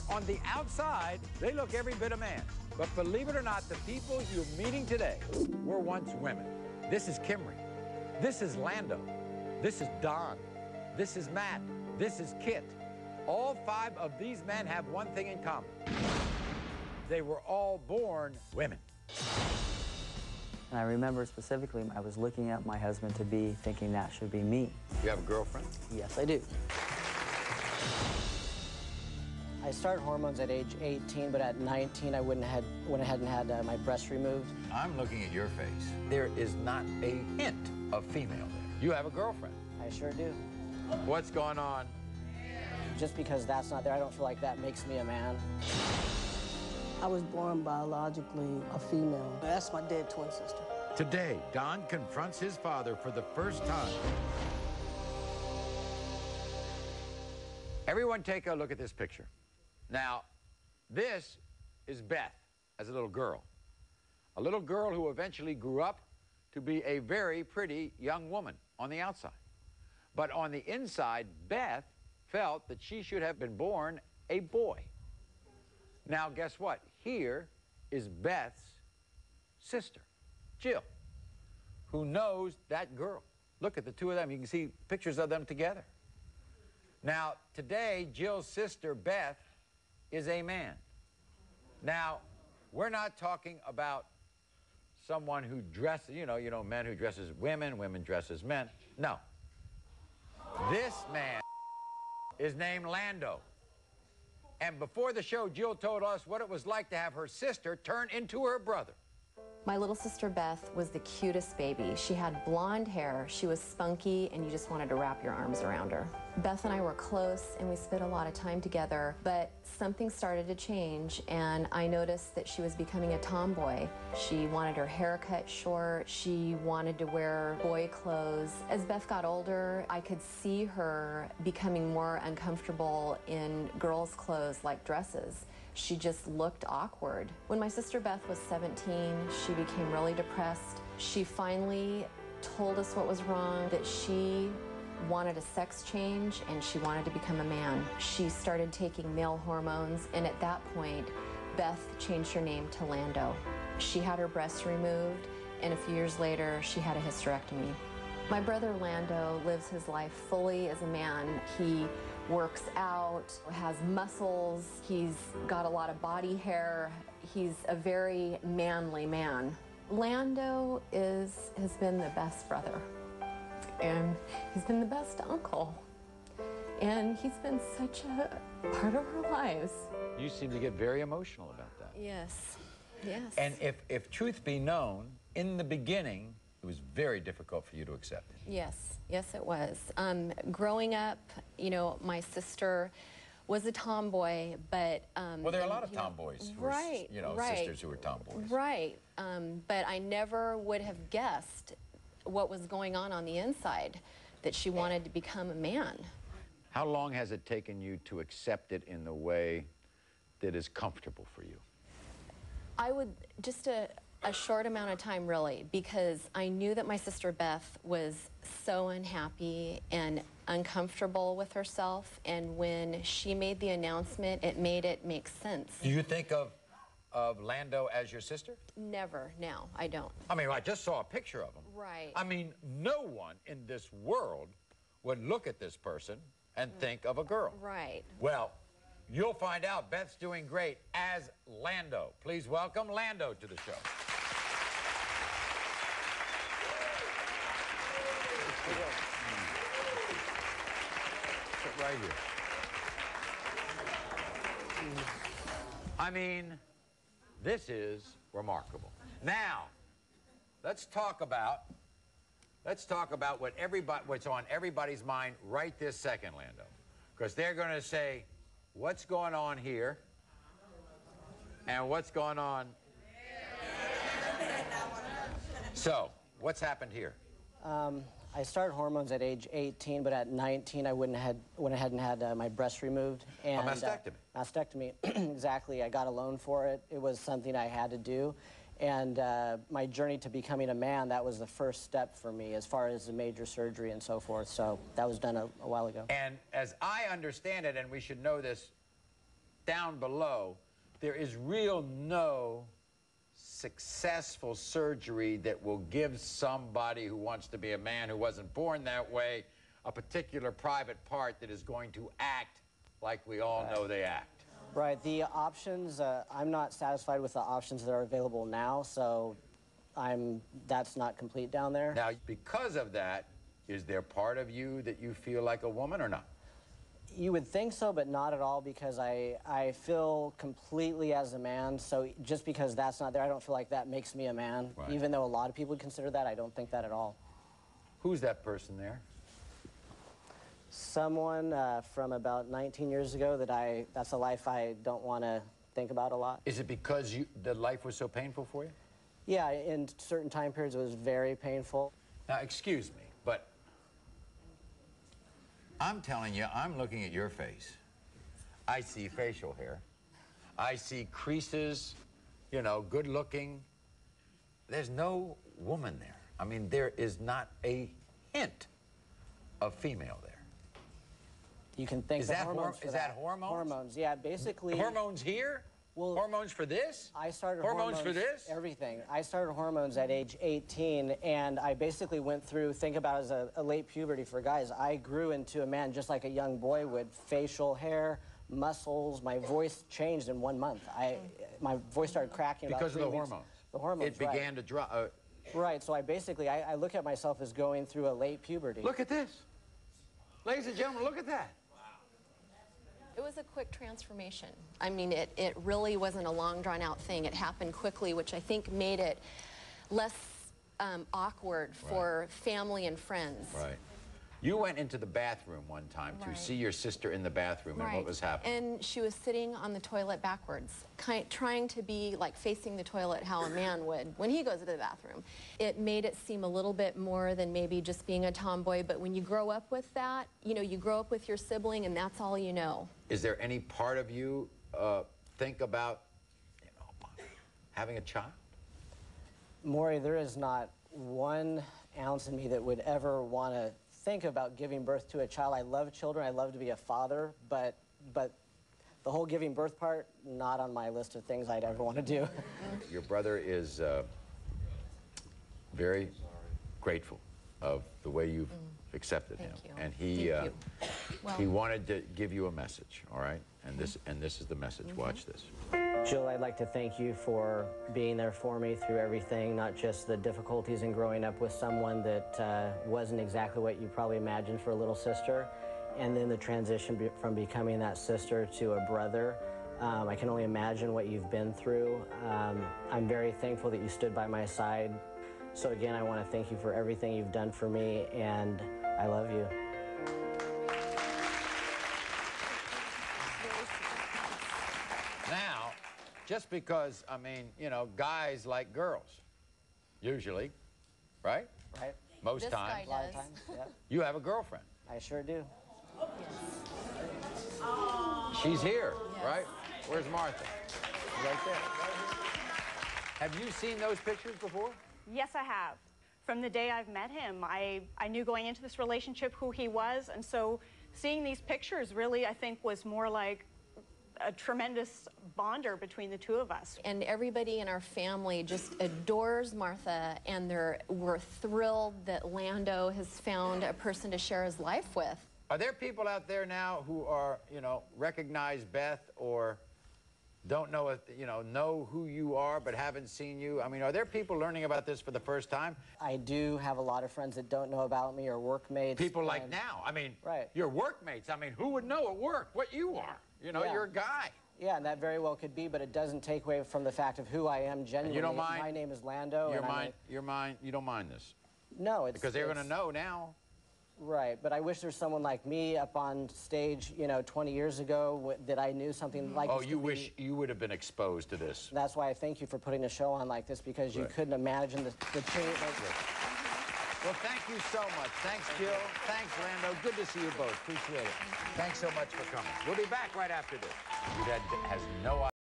On the outside, they look every bit a man. But believe it or not, the people you're meeting today were once women. This is Kimry. This is Lando. This is Don. This is Matt. This is Kit. All 5 of these men have one thing in common. They were all born women. And I remember specifically, I was looking at my husband to be, thinking that should be me. You have a girlfriend? Yes, I do. I started hormones at age 18, but at 19, I went ahead and had my breast removed. I'm looking at your face. There is not a hint of female there. You have a girlfriend. I sure do. What's going on? Just because that's not there, I don't feel like that makes me a man. I was born biologically a female. That's my dead twin sister. Today, Don confronts his father for the first time. Everyone take a look at this picture. Now, this is Beth as a little girl who eventually grew up to be a very pretty young woman on the outside. But on the inside, Beth felt that she should have been born a boy. Now, guess what? Here is Beth's sister, Jill, who knows that girl. Look at the two of them. You can see pictures of them together. Now, today, Jill's sister, Beth, is a man. Now, we're not talking about someone who dresses, you know, men who dress as women, women dress as men. No. This man is named Lando. And before the show, Jill told us what it was like to have her sister turn into her brother. My little sister Beth was the cutest baby. She had blonde hair, she was spunky, and you just wanted to wrap your arms around her. Beth and I were close, and we spent a lot of time together, but something started to change, and I noticed that she was becoming a tomboy. She wanted her hair cut short, she wanted to wear boy clothes. As Beth got older, I could see her becoming more uncomfortable in girls' clothes like dresses. She just looked awkward. When my sister Beth was 17, she became really depressed. She finally told us what was wrong, that she wanted a sex change and she wanted to become a man. She started taking male hormones, and at that point, Beth changed her name to Lando. She had her breasts removed, and a few years later, she had a hysterectomy. My brother Lando lives his life fully as a man. He works out, has muscles, he's got a lot of body hair. He's a very manly man. Lando has been the best brother, and he's been the best uncle, and he's been such a part of our lives. You seem to get very emotional about that. Yes, yes. And if truth be known, in the beginning, it was very difficult for you to accept it. Yes, yes it was. Growing up, you know, my sister was a tomboy, but... well, there are a lot of tomboys who right, are, you know, right, sisters who are tomboys. Right, but I never would have guessed what was going on the inside, that she wanted to become a man. How long has it taken you to accept it in the way that is comfortable for you? I would, just a short amount of time, really, because I knew that my sister Beth was so unhappy and uncomfortable with herself, and when she made the announcement, it made it make sense. Do you think of Lando as your sister? Never, no, I don't. I mean, I just saw a picture of him. Right. I mean, no one in this world would look at this person and think of a girl. Right. Well, you'll find out. Beth's doing great as Lando. Please welcome Lando to the show. Sit right here. I mean, this is remarkable. Now, let's talk about what's on everybody's mind right this second, Lando. Because they're going to say, what's going on here? And what's going on? So, what's happened here? I started hormones at age 18, but at 19, I went ahead and had my breast removed. And, a mastectomy. Mastectomy, exactly. I got a loan for it. It was something I had to do. And my journey to becoming a man, that was the first step for me as far as the major surgery and so forth. So that was done a while ago. And as I understand it, and we should know this down below, there is real no successful surgery that will give somebody who wants to be a man who wasn't born that way a particular private part that is going to act like we all know they act. Right. The options, I'm not satisfied with the options that are available now, so that's not complete down there. Now, because of that, is there part of you that you feel like a woman or not? You would think so, but not at all, because I feel completely as a man, so just because that's not there, I don't feel like that makes me a man. Right. Even though a lot of people would consider that, I don't think that at all. Who's that person there? Someone from about 19 years ago that's a life I don't want to think about a lot. Is it because the life was so painful for you? Yeah, in certain time periods it was very painful. Now, excuse me, but I'm telling you, I'm looking at your face. I see facial hair. I see creases, you know, good looking. There's no woman there. I mean, there is not a hint of female there. You can thank the hormones for that. Is that hormones? Hormones, yeah, basically. Hormones here? Well, hormones for this? I started hormones for this? Everything. I started hormones at age 18, and I basically went through, think about it as a late puberty for guys. I grew into a man just like a young boy would. Facial hair, muscles, my voice changed in 1 month. My voice started cracking because about 3 of the weeks. hormones. The hormones, it began to drop. Right, so I look at myself as going through a late puberty. Look at this. Ladies and gentlemen, look at that. It was a quick transformation. I mean, it really wasn't a long, drawn-out thing. It happened quickly, which I think made it less awkward for family and friends. Right. You went into the bathroom one time to see your sister in the bathroom, and what was happening? And she was sitting on the toilet backwards, trying to be like facing the toilet how a man would when he goes to the bathroom. It made it seem a little bit more than maybe just being a tomboy, but when you grow up with that, you know, you grow up with your sibling and that's all you know. Is there any part of you think about, you know, having a child? Maury, there is not 1 ounce in me that would ever want to think about giving birth to a child. I love children. I love to be a father, but the whole giving birth part, not on my list of things I'd ever want to do. Your brother is very grateful of the way you've accepted him. Thank you. And he wanted to give you a message, all right? And this is the message. Watch this. Jill, I'd like to thank you for being there for me through everything, not just the difficulties in growing up with someone that wasn't exactly what you probably imagined for a little sister, and then the transition from becoming that sister to a brother. I can only imagine what you've been through. I'm very thankful that you stood by my side. So again, I want to thank you for everything you've done for me, and I love you. Now, just because, I mean, you know, guys like girls, usually, right? Right. Most This times. guy A lot of does. times, yeah. You have a girlfriend. I sure do. She's here, right? Where's Martha? Right there. Have you seen those pictures before? Yes, I have. From the day I've met him, I knew going into this relationship who he was, and so seeing these pictures really, I think, was more like a tremendous bonder between the two of us. And everybody in our family just adores Martha, and we're thrilled that Lando has found a person to share his life with. Are there people out there now who are, you know, recognize Beth or don't know, know who you are but haven't seen you? I mean, are there people learning about this for the first time? I do have a lot of friends that don't know about me or workmates. People like now. I mean, right. Your workmates. I mean, who would know at work what you are? You know, you're a guy. Yeah, and that very well could be, but it doesn't take away from the fact of who I am genuinely. And you don't mind? My name is Lando. You don't mind this? No, it's... Because they're going to know now. Right, but I wish there's someone like me up on stage, 20 years ago that I knew something like this. Oh, you wish you would have been exposed to this. That's why I thank you for putting a show on like this, because you couldn't imagine the change. Well, thank you so much. Thanks, Jill. Thanks, Lando. Good to see you both. Appreciate it. Thanks so much for coming. We'll be back right after this. Your dad has no idea.